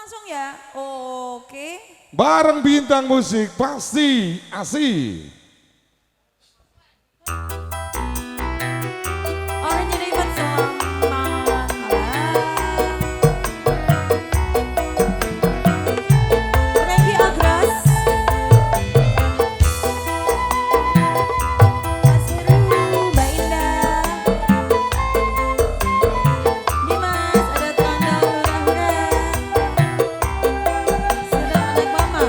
langsung ya. Oke. Bareng bintang musik pasti asik. Orang jadi ikut selamat malam. Renggi Agras. Mas Heru, Mbak Indah. Dimas, ada tanda hura-hura. Sedang anak mama.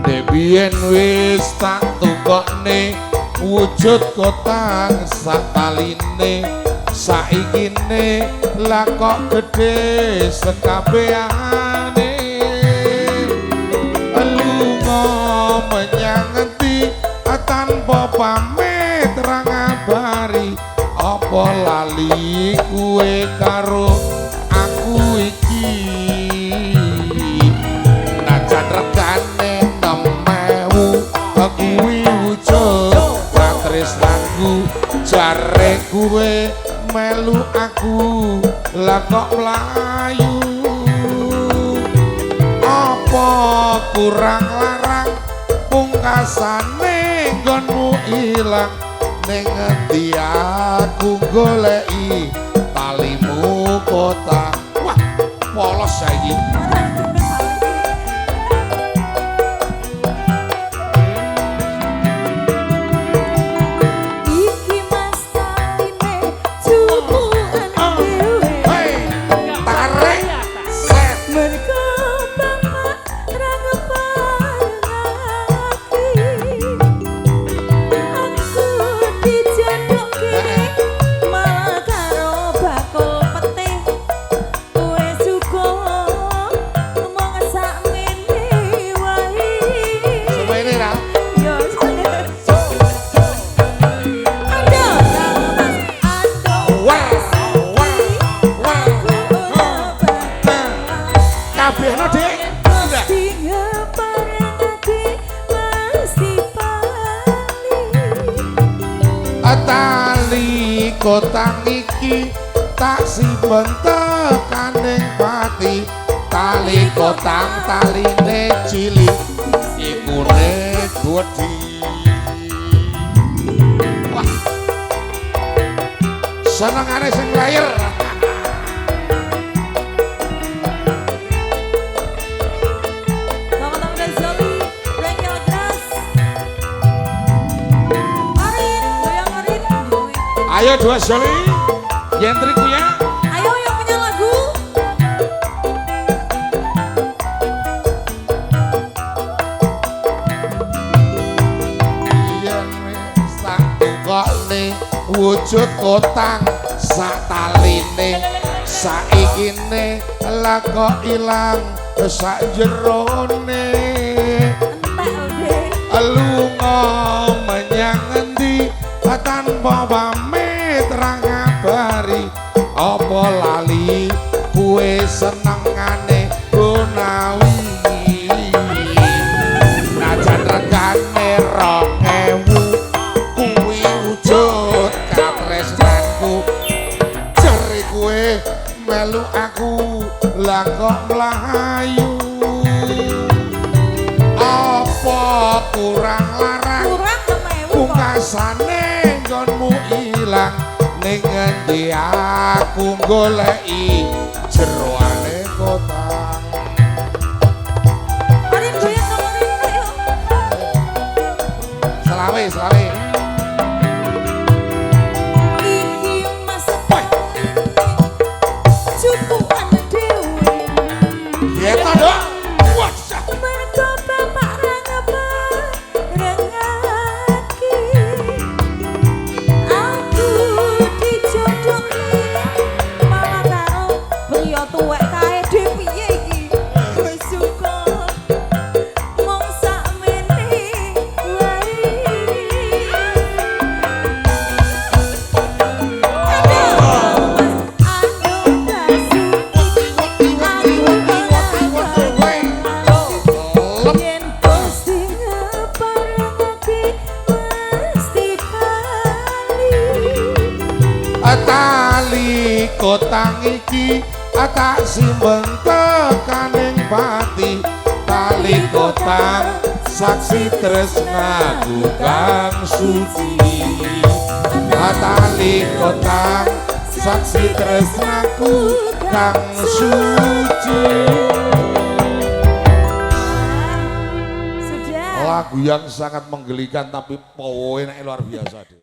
Debien wis tak tukokne wujud kotang sataline saikine lah kok gedhe sekabehane lunga menyang ngendi tanpa pamit ra ngabari apa lali kuwe karo aku iki najan regane kuwi wujud tresnaku jare kuwe melu aku lah kok mlayu apa kurang larang pungkasane nggonmu ilang ning ngendi aku goleki talimu kota wah polos saiki. Tali kotang iki tak simpen tekaning pati tali kotang taline cilik ikune gedhi wah senengane sing lair ayo dua Joli, Yentriku ya. Ayo yang punya lagu. Yen wis tak tukokne wujud kotang sataline saikine lah kok ilang sak jerone lunga menyang endi tanpa pamit ra ngabari apa lali kuwe senengane gunawi najan regane 2000 kuwi wujud katresnanku jare kuwe melu aku lah kok mlayu apa kurang larang pungkasane nggonmu ilang ning ngendi aku goleki jeroane kotang Arin goyang kamarin ayo selawe iki mas cukupan dhewe ya ta dok wah mergo bapak ra ngebarengake aku dijodohi malah karo priya tuwek kae dhewe piye iki wis syukur mong sakmene wae tali kotang iki tak simpen tekaning pati tali kotang saksi tresnaku kang suci tali kotang saksi tresnaku kang suci. Sudah. Lagu yang sangat menggelikan tapi powernya luar biasa.